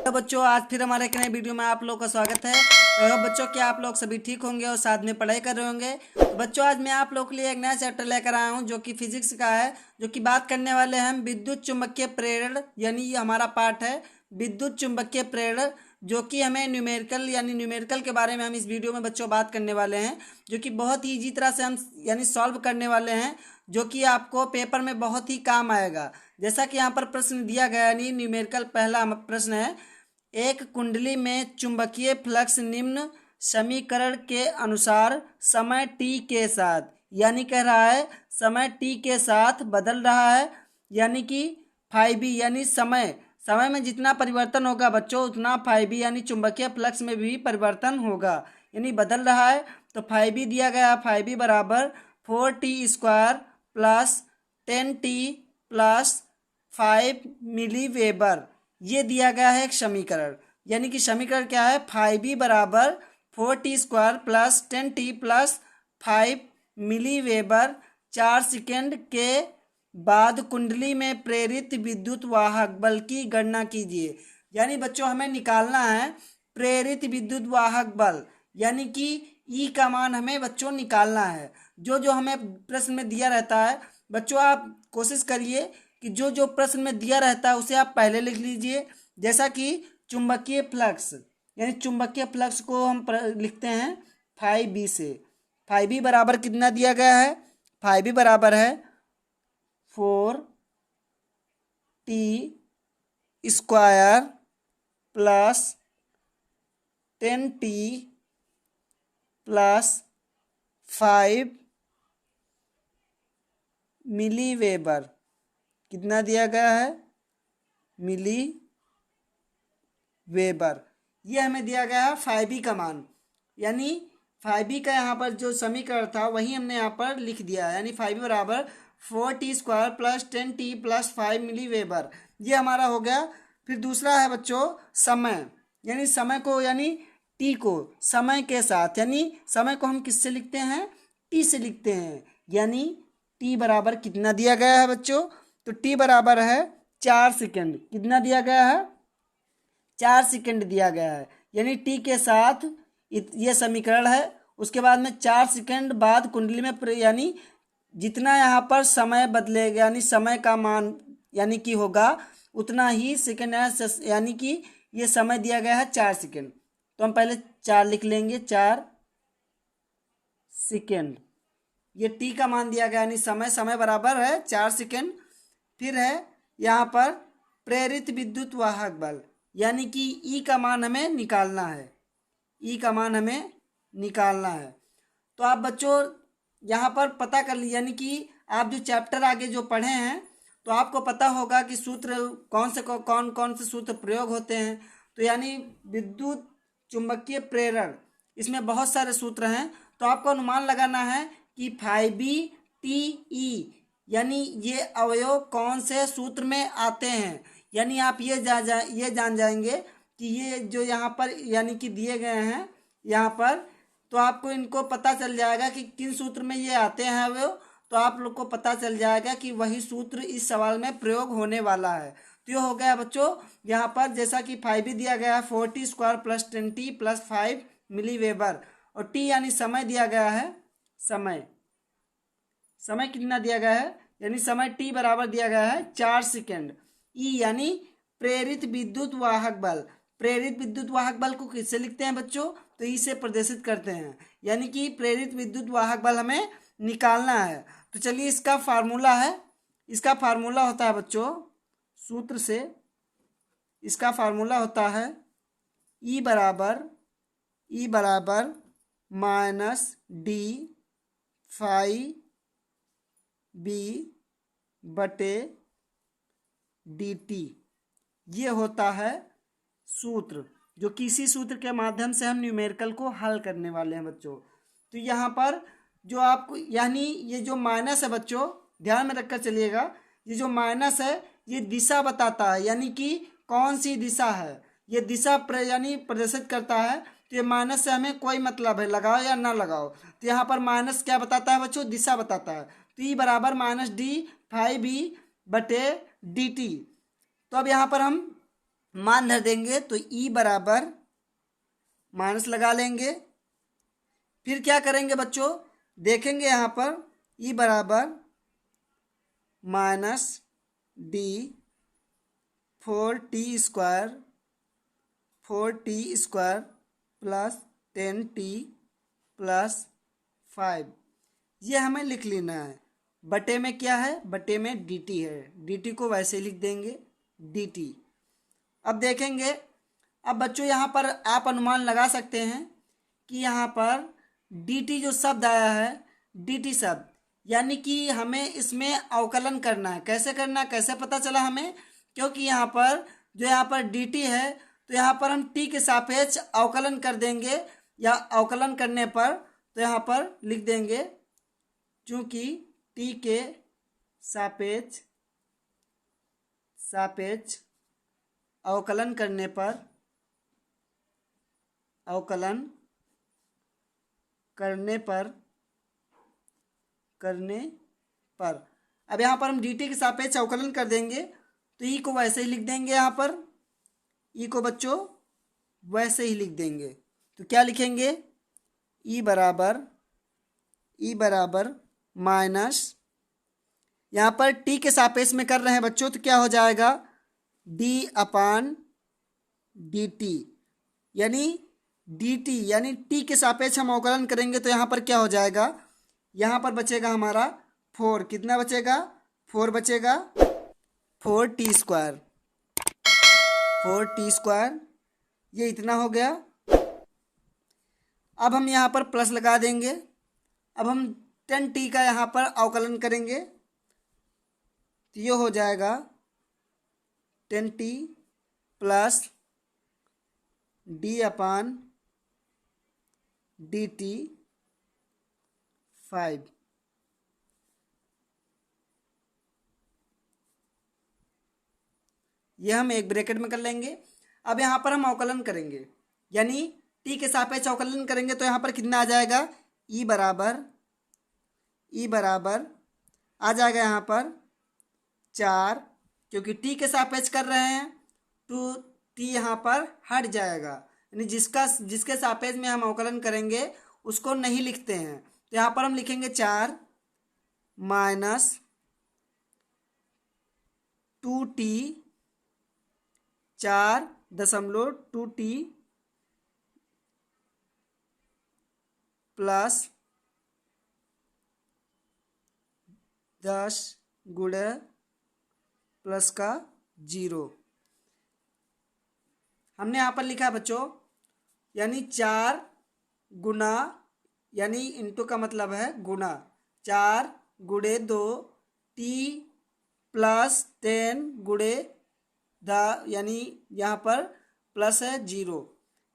तो बच्चों आज फिर हमारे एक नए वीडियो में आप लोगों का स्वागत है। तो बच्चों क्या आप लोग सभी ठीक होंगे और साथ में पढ़ाई कर रहे होंगे। तो बच्चों आज मैं आप लोगों के लिए एक नया चैप्टर लेकर आया हूं जो कि फिजिक्स का है, जो कि बात करने वाले हैं हम विद्युत चुम्बकीय प्रेरण, यानी ये हमारा पार्ट है विद्युत चुम्बकीय प्रेरण, जो कि हमें न्यूमेरिकल के बारे में हम इस वीडियो में बच्चों बात करने वाले हैं, जो कि बहुत ही ईजी तरह से हम सॉल्व करने वाले हैं, जो कि आपको पेपर में बहुत ही काम आएगा। जैसा कि यहाँ पर प्रश्न दिया गया, यानी न्यूमेरिकल पहला प्रश्न है, एक कुंडली में चुंबकीय फ्लक्स निम्न समीकरण के अनुसार समय t के साथ, यानी कह रहा है समय t के साथ बदल रहा है, यानी कि फाइव यानी समय में जितना परिवर्तन होगा बच्चों उतना फाइव यानी चुंबकीय फ्लक्स में भी परिवर्तन होगा, यानी बदल रहा है। तो फाइव दिया गया, फाइव बराबर 4t² प्लस 10t प्लस 5 मिली वेबर, ये दिया गया है एक समीकरण। यानी कि समीकरण क्या है, 5 बराबर 4t² प्लस 10t प्लस 5 मिली वेबर 4 सेकेंड के बाद कुंडली में प्रेरित विद्युत वाहक बल की गणना कीजिए। यानी बच्चों हमें निकालना है प्रेरित विद्युत वाहक बल, यानी कि ई का मान हमें बच्चों निकालना है। जो जो हमें प्रश्न में दिया रहता है बच्चों, आप कोशिश करिए कि जो जो प्रश्न में दिया रहता है उसे आप पहले लिख लीजिए। जैसा कि चुंबकीय फ्लक्स, यानी चुंबकीय फ्लक्स को हम लिखते हैं 5b से। 5b बराबर कितना दिया गया है, 5b बराबर है 4t² प्लस 10t प्लस 5 मिली वेबर। कितना दिया गया है, मिली वेबर। ये हमें दिया गया है 5b का मान, यानी 5b का यहाँ पर जो समीकरण था वही हमने यहाँ पर लिख दिया है, यानी 5b बराबर 4t² प्लस 10t प्लस 5 मिली वेबर, ये हमारा हो गया। फिर दूसरा है बच्चों समय, यानी समय को, यानी t को समय के साथ, यानी समय को हम किससे लिखते हैं, t से लिखते हैं। यानी t बराबर कितना दिया गया है बच्चों, तो t बराबर है 4 सेकेंड। कितना दिया गया है, 4 सेकेंड दिया गया है, यानी t के साथ ये समीकरण है। उसके बाद में 4 सेकेंड बाद कुंडली में यानी जितना यहाँ पर समय बदलेगा, यानी समय का मान यानी कि होगा उतना ही सेकेंड, यानी कि ये समय दिया गया है 4 सेकेंड। तो हम पहले 4 लिख लेंगे, 4 सेकेंड। ये t का मान दिया गया, यानी समय बराबर है 4 सेकेंड। फिर है यहाँ पर प्रेरित विद्युत वाहक बल, यानी कि ई का मान हमें निकालना है, ई का मान हमें निकालना है। तो आप बच्चों यहाँ पर पता कर लीजिए, यानी कि आप जो चैप्टर आगे जो पढ़े हैं तो आपको पता होगा कि सूत्र कौन कौन से सूत्र प्रयोग होते हैं। तो यानी विद्युत चुंबकीय प्रेरण, इसमें बहुत सारे सूत्र हैं, तो आपको अनुमान लगाना है कि 5BTE यानी ये अवयव कौन से सूत्र में आते हैं। यानी आप ये जान जाएंगे कि ये जो यहाँ पर यानी कि दिए गए हैं यहाँ पर, तो आपको इनको पता चल जाएगा कि किन सूत्र में ये आते हैं अवयव, तो आप लोग को पता चल जाएगा कि वही सूत्र इस सवाल में प्रयोग होने वाला है। तो ये हो गया बच्चों यहाँ पर, जैसा कि 5 दिया गया है 4t² प्लस 10t प्लस 5 मिली वेबर, और t यानी समय दिया गया है, समय कितना दिया गया है, यानी समय t बराबर दिया गया है 4 सेकेंड। ई यानी प्रेरित विद्युत वाहक बल, प्रेरित विद्युत वाहक बल को किससे लिखते हैं बच्चों, तो ई से प्रदर्शित करते हैं, यानी कि प्रेरित विद्युत वाहक बल हमें निकालना है। तो चलिए इसका फार्मूला है, इसका फार्मूला होता है बच्चों, सूत्र से इसका फार्मूला होता है ई बराबर माइनस डी फाई बी बटे डी टी। ये होता है सूत्र, जो किसी सूत्र के माध्यम से हम न्यूमेरिकल को हल करने वाले हैं बच्चों। तो यहाँ पर जो आपको, यानी ये जो माइनस है बच्चों ध्यान में रखकर चलिएगा, ये जो माइनस है ये दिशा बताता है, यानी कि कौन सी दिशा है, ये दिशा यानी प्रदर्शित करता है। तो ये माइनस से हमें कोई मतलब है, लगाओ या ना लगाओ। तो यहाँ पर माइनस क्या बताता है बच्चों, दिशा बताता है। तो ई बराबर माइनस डी 5b बटे डी टी। तो अब यहाँ पर हम मान धर देंगे तो ई बराबर माइनस लगा लेंगे। फिर क्या करेंगे बच्चों, देखेंगे यहाँ पर ई बराबर minus D 4t² plus 10t plus 5, ये हमें लिख लेना है। बटे में क्या है, बटे में dt है, dt को वैसे ही लिख देंगे dt। अब देखेंगे, अब बच्चों यहाँ पर आप अनुमान लगा सकते हैं कि यहाँ पर dt जो शब्द आया है, dt शब्द यानी कि हमें इसमें अवकलन करना है। कैसे करना है, कैसे पता चला हमें, क्योंकि यहाँ पर जो यहाँ पर dt है तो यहाँ पर हम t के सापेक्ष अवकलन कर देंगे, या अवकलन करने पर तो यहाँ पर लिख देंगे, चूंकि t के सापेक्ष अवकलन करने पर अब यहाँ पर हम dt के सापेक्ष अवकलन कर देंगे तो ई को वैसे ही लिख देंगे। यहाँ पर ई को बच्चों वैसे ही लिख देंगे, तो क्या लिखेंगे, ई बराबर माइनस, यहाँ पर टी के सापेक्ष में कर रहे हैं बच्चों, तो क्या हो जाएगा d/dt, यानी dt यानी टी के सापेक्ष हम अवकलन करेंगे तो यहाँ पर क्या हो जाएगा, यहाँ पर बचेगा हमारा 4, कितना बचेगा, 4 बचेगा, 4t², ये इतना हो गया। अब हम यहाँ पर प्लस लगा देंगे। अब हम 10t का यहाँ पर अवकलन करेंगे तो ये हो जाएगा 10t प्लस d/dt 5, ये हम एक ब्रैकेट में कर लेंगे। अब यहाँ पर हम अवकलन करेंगे, यानी t के सापेक्ष अवकलन करेंगे तो यहाँ पर कितना आ जाएगा, ई बराबर आ जाएगा यहाँ पर 4, क्योंकि t के सापेक्ष कर रहे हैं तो t यहाँ पर हट जाएगा, यानी जिसके सापेक्ष में हम अवकलन करेंगे उसको नहीं लिखते हैं, तो यहाँ पर हम लिखेंगे 4 माइनस 2t 4.2t प्लस 10 गुणे प्लस का 0, हमने यहाँ पर लिखा है बच्चों, यानी 4 गुना, यानी इंटू का मतलब है गुना, 4 गुणे 2 t प्लस 10 गुणे यानी यहाँ पर प्लस है 0,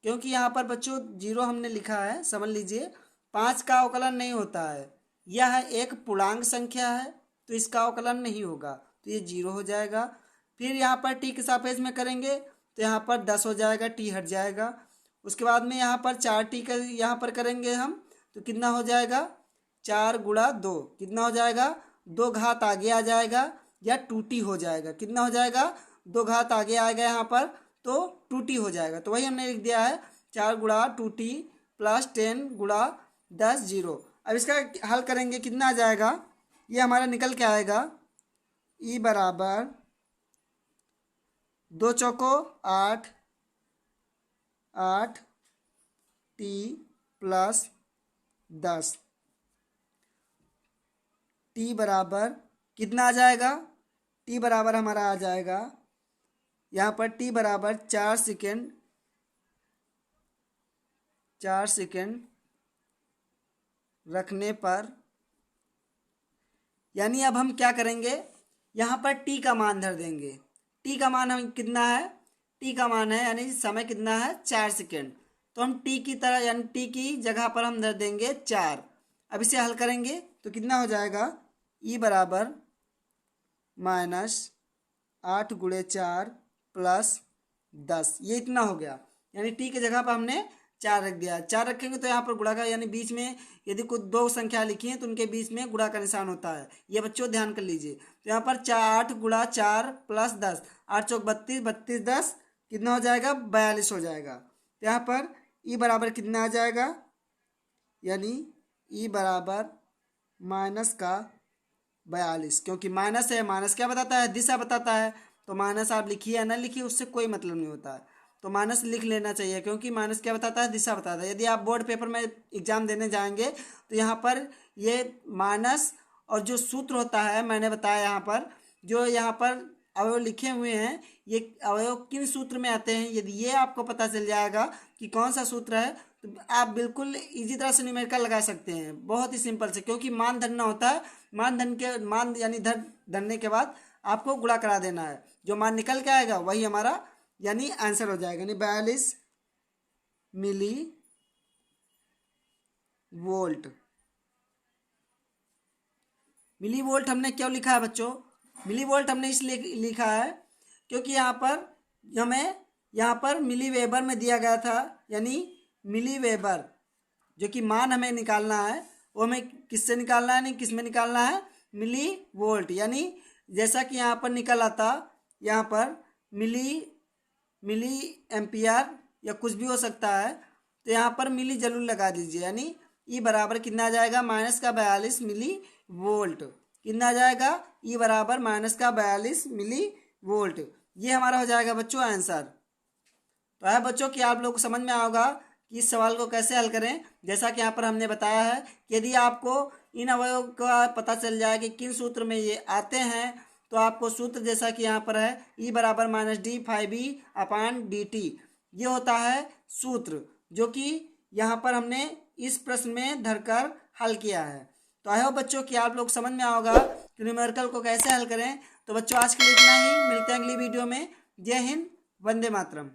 क्योंकि यहाँ पर बच्चों 0 हमने लिखा है, समझ लीजिए 5 का अवकलन नहीं होता है, यह एक पूर्णांक संख्या है तो इसका अवकलन नहीं होगा, तो ये 0 हो जाएगा। फिर यहाँ पर t के सापेक्ष में करेंगे तो यहाँ पर 10 हो जाएगा, t हट जाएगा। उसके बाद में यहाँ पर 4t का यहाँ पर करेंगे हम तो कितना हो जाएगा, 4 गुणा 2 कितना हो जाएगा, 2 घात आगे आ जाएगा या 2t हो जाएगा, कितना हो जाएगा, 2 घात आगे आएगा यहाँ पर तो 2t हो जाएगा, तो वही हमने लिख दिया है 4 गुणा 2t प्लस 10 गुणा 10 0। अब इसका हल करेंगे, कितना आ जाएगा, ये हमारा निकल के आएगा, ई बराबर 2 चौको 8 t प्लस 10, t बराबर कितना आ जाएगा, t बराबर हमारा आ जाएगा यहाँ पर t बराबर 4 सेकेंड रखने पर, यानी अब हम क्या करेंगे, यहाँ पर t का मान धर देंगे। t का मान हम कितना है, t का मान है यानी समय कितना है 4 सेकेंड, तो हम t की तरह यानी t की जगह पर हम धर देंगे 4। अब इसे हल करेंगे तो कितना हो जाएगा, e बराबर माइनस 8 गुणे 4 प्लस 10, ये इतना हो गया, यानी t की जगह पर हमने 4 रख दिया। 4 रखेंगे तो यहाँ पर गुणा का, यानी बीच में यदि कोई 2 संख्या लिखी है तो उनके बीच में गुणा का निशान होता है, ये बच्चों ध्यान कर लीजिए। तो यहाँ पर 8 गुणा 4 प्लस 10, 8 चौक 32, 32 10 कितना हो जाएगा, 42 हो जाएगा। तो यहाँ पर ई बराबर कितना आ जाएगा, यानी ई बराबर माइनस का 42, क्योंकि माइनस है, माइनस क्या बताता है, दिशा बताता है। तो माइनस आप लिखिए या ना लिखिए उससे कोई मतलब नहीं होता है, तो माइनस लिख लेना चाहिए, क्योंकि माइनस क्या बताता है, दिशा बताता है। यदि आप बोर्ड पेपर में एग्जाम देने जाएंगे तो यहाँ पर ये माइनस और जो सूत्र होता है, मैंने बताया यहाँ पर जो यहाँ पर अवयव लिखे हुए हैं, ये अवयव किन सूत्र में आते हैं, यदि ये आपको पता चल जाएगा कि कौन सा सूत्र है, तो आप बिल्कुल इजी तरह से न्यूमेरिकल लगा सकते हैं, बहुत ही सिंपल से। क्योंकि मान धरना होता है, मान यानी धरने के बाद आपको गुणा करा देना है, जो मान निकल के आएगा वही हमारा यानी आंसर हो जाएगा, यानी 42 मिली वोल्ट। मिली वोल्ट हमने क्यों लिखा है बच्चों, मिली वोल्ट हमने इसलिए लिखा है क्योंकि यहाँ पर मिली वेबर में दिया गया था, यानी मिली वेबर जो कि मान हमें निकालना है वो हमें किससे निकालना है, नहीं किस में निकालना है, मिली वोल्ट। यानी जैसा कि यहाँ पर निकल आता, यहाँ पर मिली एम्पियर या कुछ भी हो सकता है, तो यहाँ पर मिली जरूर लगा दीजिए। यानी ई बराबर कितना आ जाएगा, माइनस का 42 मिली वोल्ट। कितना आ जाएगा, ई बराबर माइनस का 42 मिली वोल्ट। ये हमारा हो जाएगा बच्चों आंसर। तो है बच्चों कि आप लोग को समझ में आएगा कि इस सवाल को कैसे हल करें। जैसा कि यहाँ पर हमने बताया है कि यदि आपको इन अवयव का पता चल जाए कि किन सूत्र में ये आते हैं, तो आपको सूत्र जैसा कि यहाँ पर है ई बराबर -d/5e/dt, ये होता है सूत्र जो कि यहाँ पर हमने इस प्रश्न में धरकर हल किया है। तो आई होप बच्चों कि आप लोग समझ में आओगा कि न्यूमेरिकल को कैसे हल करें। तो बच्चों आज के लिए इतना ही, मिलते हैं अगली वीडियो में। जय हिंद, वंदे मातरम।